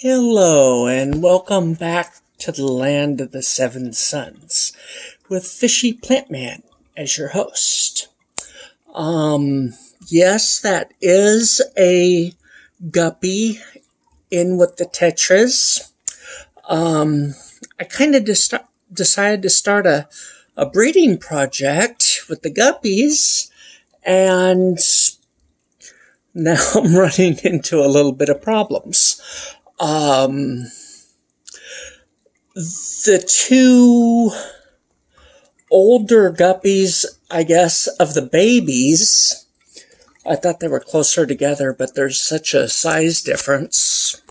Hello, and welcome back to the land of the seven suns with Fishy Plantman as your host. Yes, that is a guppy in with the tetras. I kind of decided to start a breeding project with the guppies, and now I'm running into a little bit of problems. The two older guppies, I guess, of the babies, I thought they were closer together, but there's such a size difference.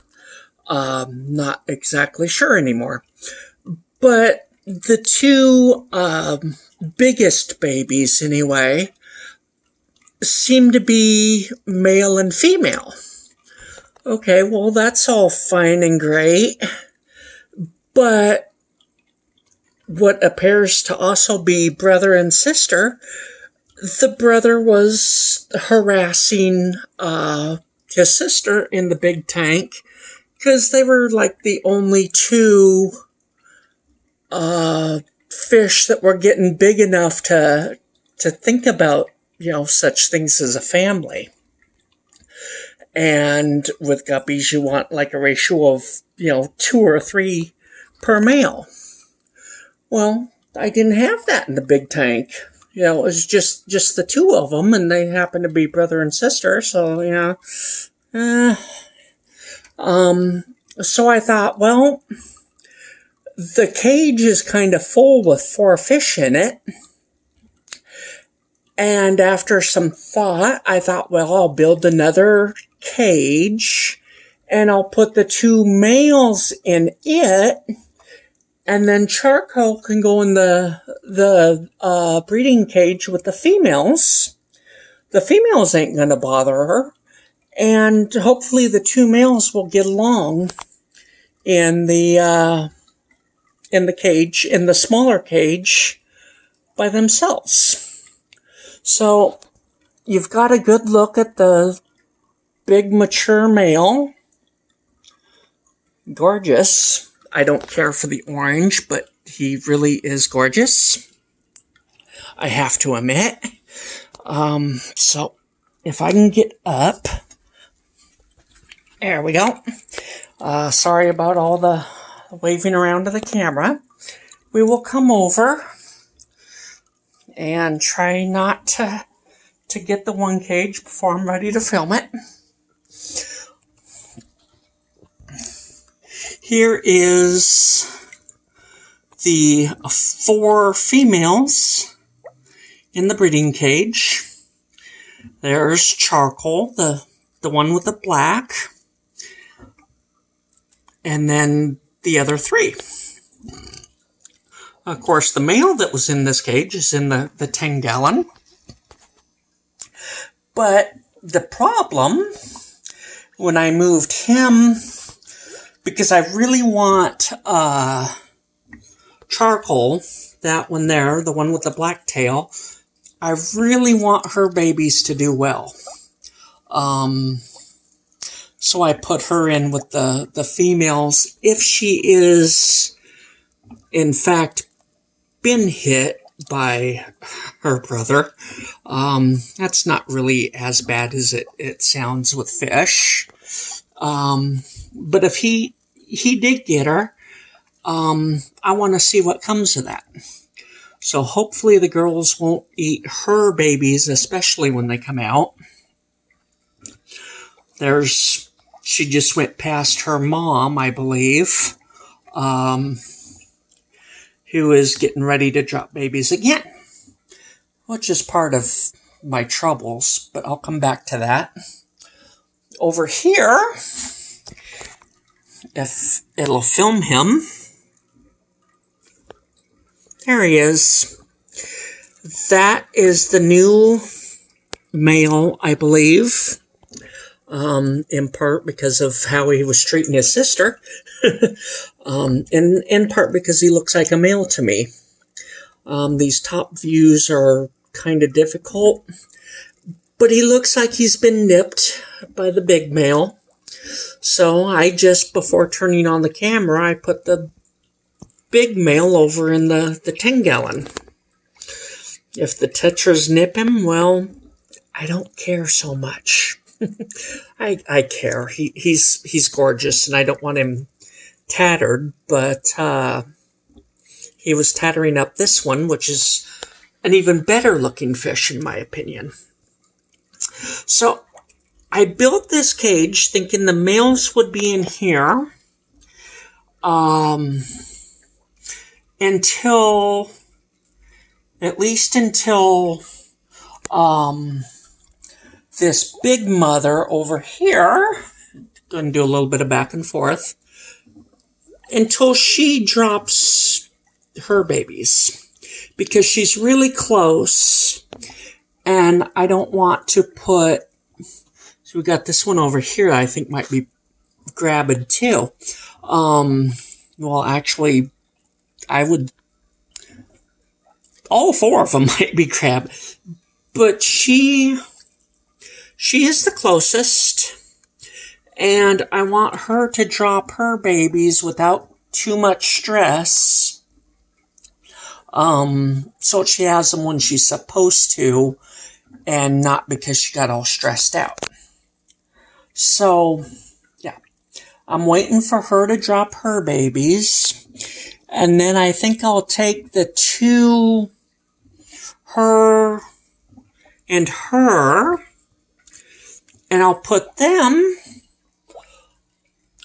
Not exactly sure anymore. But the two biggest babies, anyway, seem to be male and female. Okay, well, that's all fine and great. But what appears to also be brother and sister, the brother was harassing his sister in the big tank because they were like the only two fish that were getting big enough to think about, such things as a family. And with guppies, you want like a ratio of, 2 or 3 per male. Well, I didn't have that in the big tank. It was just the two of them, and they happened to be brother and sister. So, so I thought, well, the cage is kind of full with 4 fish in it. And after some thought, I thought, well, I'll build another cage and I'll put the 2 males in it, and then Charcoal can go in the breeding cage with the females. The females ain't going to bother her, and hopefully the 2 males will get along in the cage, in the smaller cage, by themselves. So you've got a good look at the big mature male. Gorgeous. I don't care for the orange, but he really is gorgeous, I have to admit. So if I can get up. There we go. Sorry about all the waving around to the camera. We will come over and try not to get the one cage before I'm ready to film it. Here is the 4 females in the breeding cage. There's Charcoal, the one with the black, and then the other 3. Of course, the male that was in this cage is in the 10-gallon. But the problem, when I moved him, because I really want Charcoal, that one there, the one with the black tail, I really want her babies to do well. So I put her in with the females. If she is, in fact, been hit by her brother, that's not really as bad as it sounds with fish. But if he did get her, I want to see what comes of that. So hopefully the girls won't eat her babies, especially when they come out. She just went past her mom, I believe, who is getting ready to drop babies again, which is part of my troubles, but I'll come back to that. Over here, if it'll film him, there he is. That is the new male, I believe, in part because of how he was treating his sister, and in part because he looks like a male to me. These top views are kind of difficult, but he looks like he's been nipped by the big male. So I just, before turning on the camera, I put the big male over in the 10-gallon. If the tetras nip him, well, I don't care so much. I care. He's gorgeous, and I don't want him tattered, but he was tattering up this one, which is an even better looking fish in my opinion. So I built this cage thinking the males would be in here until this big mother over here, going to do a little bit of back and forth, until she drops her babies, because she's really close, and I don't want to put, so we got this one over here I think might be grabbed too. Well, actually, all four of them might be grabbed, but she is the closest, and I want her to drop her babies without too much stress, so she has them when she's supposed to, and not because she got all stressed out. So, yeah, I'm waiting for her to drop her babies, and then I think I'll take the two, her and her, and I'll put them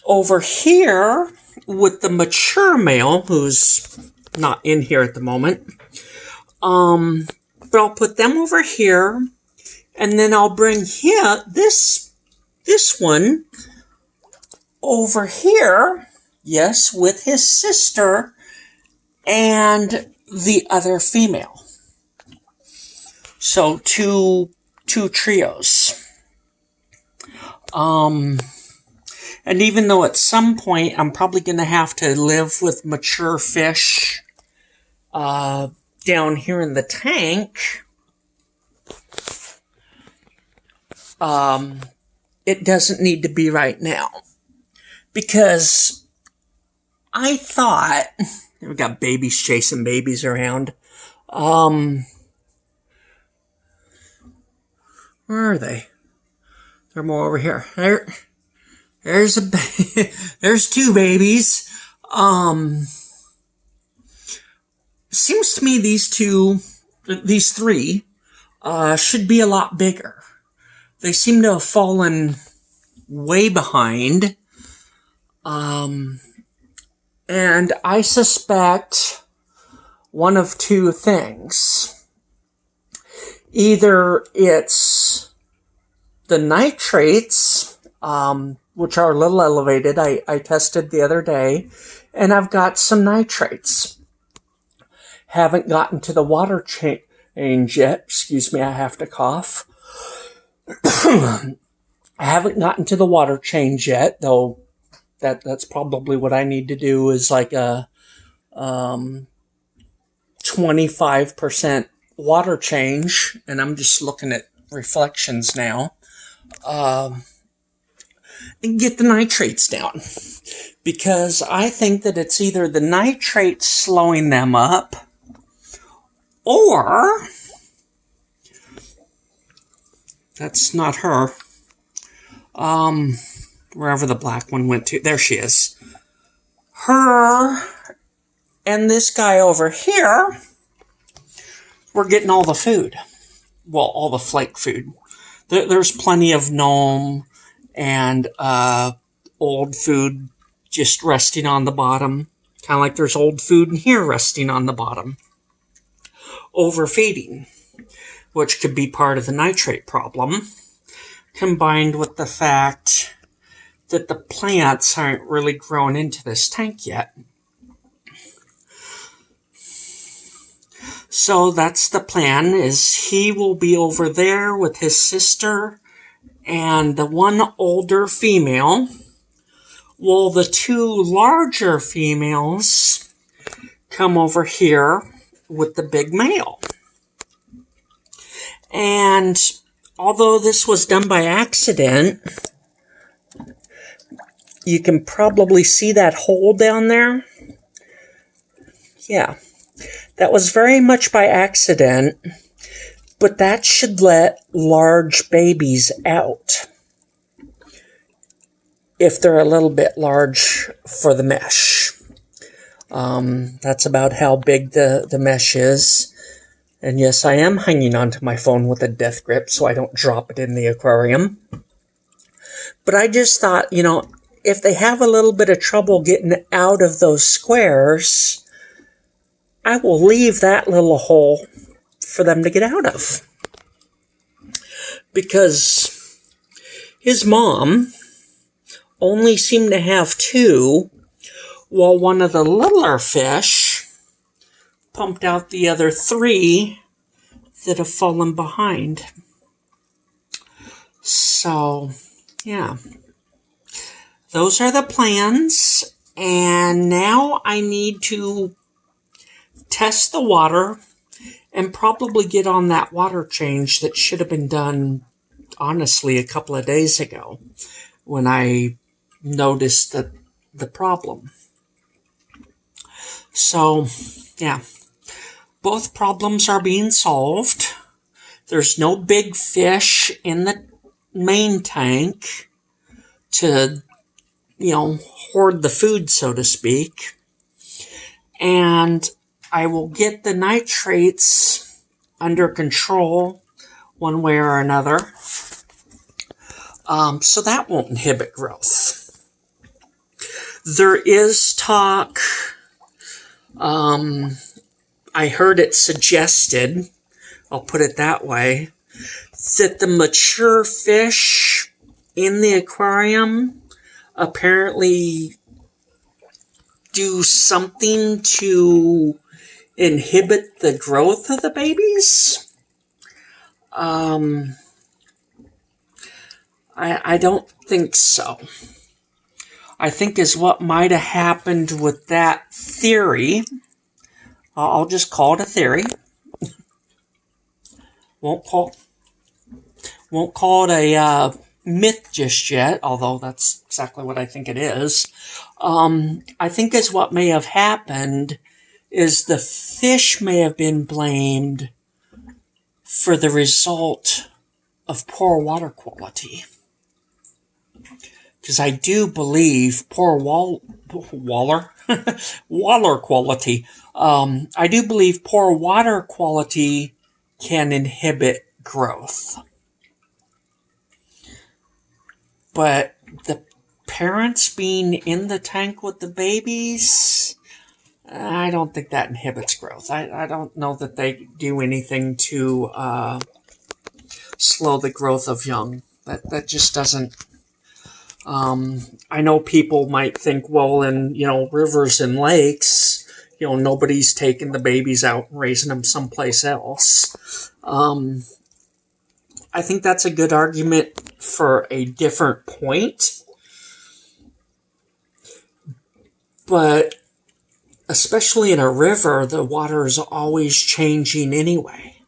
over here with the mature male, who's not in here at the moment. But I'll put them over here, and then I'll bring this one over here, yes, with his sister and the other female. So two trios. And even though at some point I'm probably going to have to live with mature fish down here in the tank, it doesn't need to be right now. Because I thought, we got babies chasing babies around. Where are they? They're more over here. There's two babies. Seems to me these three, should be a lot bigger. They seem to have fallen way behind. And I suspect one of two things. Either it's the nitrates, which are a little elevated. I tested the other day, and I've got some nitrates. Haven't gotten to the water change yet. Excuse me, I have to cough. I haven't gotten to the water change yet, though that's probably what I need to do, is like a 25% water change, and I'm just looking at reflections now. And get the nitrates down, because I think that it's either the nitrates slowing them up, or that's not her. Wherever the black one went to, there she is. Her and this guy over here were getting all the food. Well, all the flake food. There's plenty of gnome and old food just resting on the bottom. Kind of like there's old food in here resting on the bottom. Overfeeding, which could be part of the nitrate problem, combined with the fact that the plants aren't really grown into this tank yet. So that's the plan, is he will be over there with his sister and the one older female, while the two larger females come over here with the big male. And although this was done by accident, You can probably see that hole down there. Yeah, that was very much by accident, but that should let large babies out if they're a little bit large for the mesh. That's about how big the mesh is. And yes, I am hanging onto my phone with a death grip so I don't drop it in the aquarium. But I just thought, if they have a little bit of trouble getting out of those squares, I will leave that little hole for them to get out of. Because his mom only seemed to have 2, while one of the littler fish pumped out the other 3 that have fallen behind. So, yeah. Those are the plans. And now I need to test the water and probably get on that water change that should have been done, honestly, a couple of days ago when I noticed the problem. So, yeah, both problems are being solved. There's no big fish in the main tank to, hoard the food, so to speak. And I will get the nitrates under control one way or another. So that won't inhibit growth. There is talk, I heard it suggested, I'll put it that way, that the mature fish in the aquarium apparently do something to inhibit the growth of the babies. I don't think so. I think is what might have happened with that theory. I'll just call it a theory. Won't call it a myth just yet, although that's exactly what I think it is. I think is what may have happened is the fish may have been blamed for the result of poor water quality. Because I do believe poor water quality. I do believe poor water quality can inhibit growth. But the parents being in the tank with the babies, I don't think that inhibits growth. I don't know that they do anything to slow the growth of young. That just doesn't. I know people might think, well, in rivers and lakes, nobody's taking the babies out and raising them someplace else. I think that's a good argument for a different point. But especially in a river, the water is always changing anyway.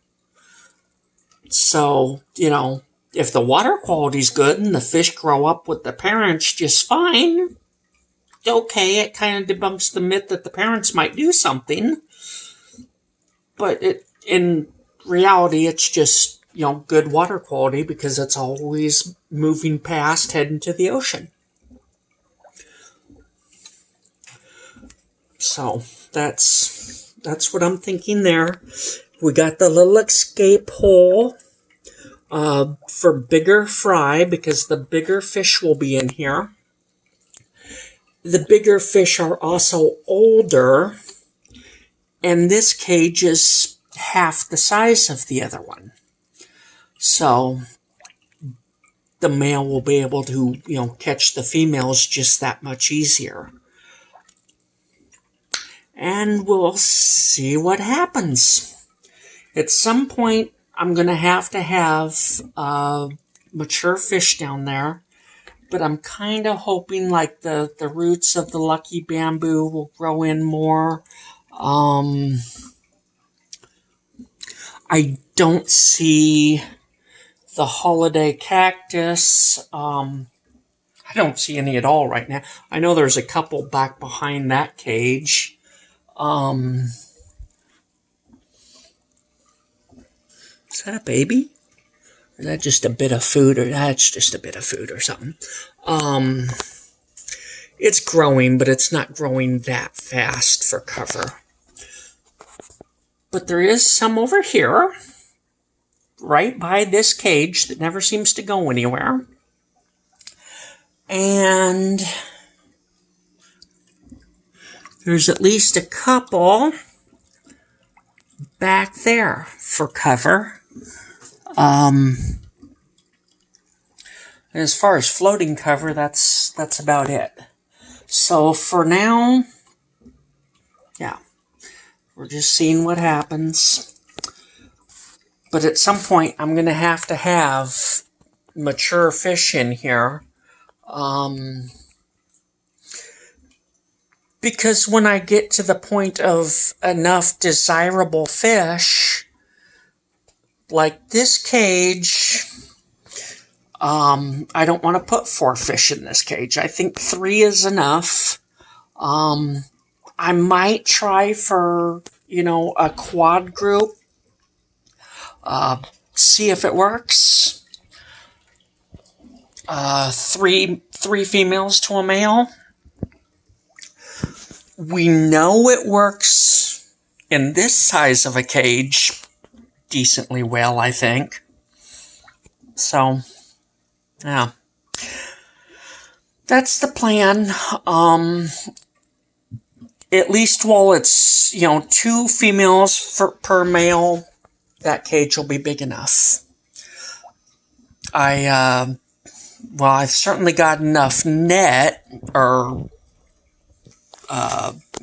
So, if the water quality's good and the fish grow up with the parents just fine, okay, it kind of debunks the myth that the parents might do something. But in reality, it's just, good water quality because it's always moving past, heading to the ocean. So that's what I'm thinking there. We got the little escape hole for bigger fry because the bigger fish will be in here. The bigger fish are also older, and this cage is half the size of the other one. So the male will be able to, catch the females just that much easier. And we'll see what happens. At some point, I'm going to have mature fish down there. But I'm kind of hoping like the roots of the lucky bamboo will grow in more. I don't see the holiday cactus I don't see any at all right now. I know there's a couple back behind that cage. Is that a baby? Or is that just a bit of food? Or that's just a bit of food or something. It's growing, but it's not growing that fast for cover. But there is some over here, right by this cage that never seems to go anywhere. And there's at least a couple back there for cover. As far as floating cover, that's about it. So for now, yeah, we're just seeing what happens. But at some point, I'm going to have mature fish in here. Because when I get to the point of enough desirable fish, like this cage, I don't want to put 4 fish in this cage. I think 3 is enough. I might try for, a quad group. See if it works. 3 females to a male. We know it works in this size of a cage decently well, I think. So, yeah. That's the plan. At least while it's, 2 females per male, that cage will be big enough. I've certainly got enough net or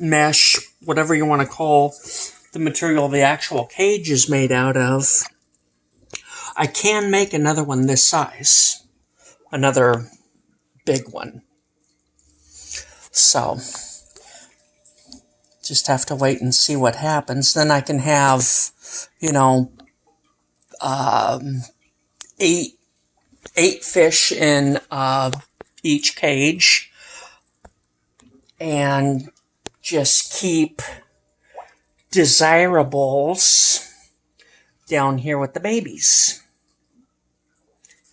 mesh, whatever you want to call the material the actual cage is made out of. I can make another one this size. Another big one. So, just have to wait and see what happens. Then I can have, 8 fish in each cage. And just keep desirables down here with the babies.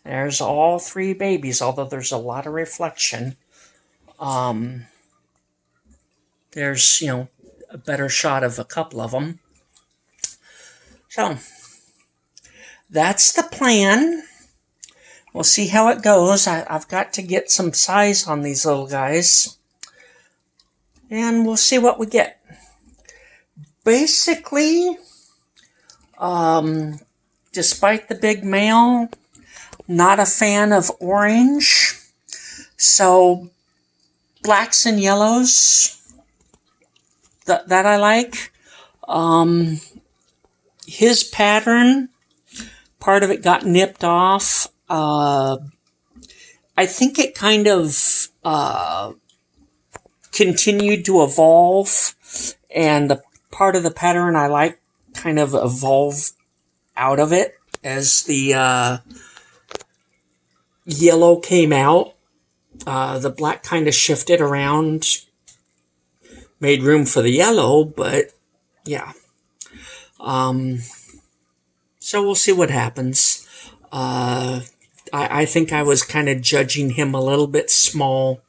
There's all 3 babies, although there's a lot of reflection. There's, a better shot of a couple of them. So, that's the plan. We'll see how it goes. I've got to get some size on these little guys. And we'll see what we get. Basically, despite the big male, not a fan of orange. So, blacks and yellows, that I like. His pattern, part of it got nipped off. I think it kind of continued to evolve, and the part of the pattern I like kind of evolved out of it as the yellow came out. The black kind of shifted around, made room for the yellow, but yeah. So we'll see what happens. I think I was kind of judging him a little bit small,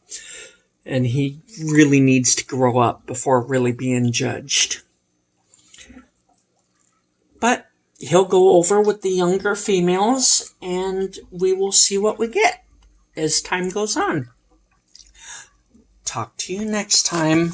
and he really needs to grow up before really being judged. But he'll go over with the younger females, and we will see what we get as time goes on. Talk to you next time.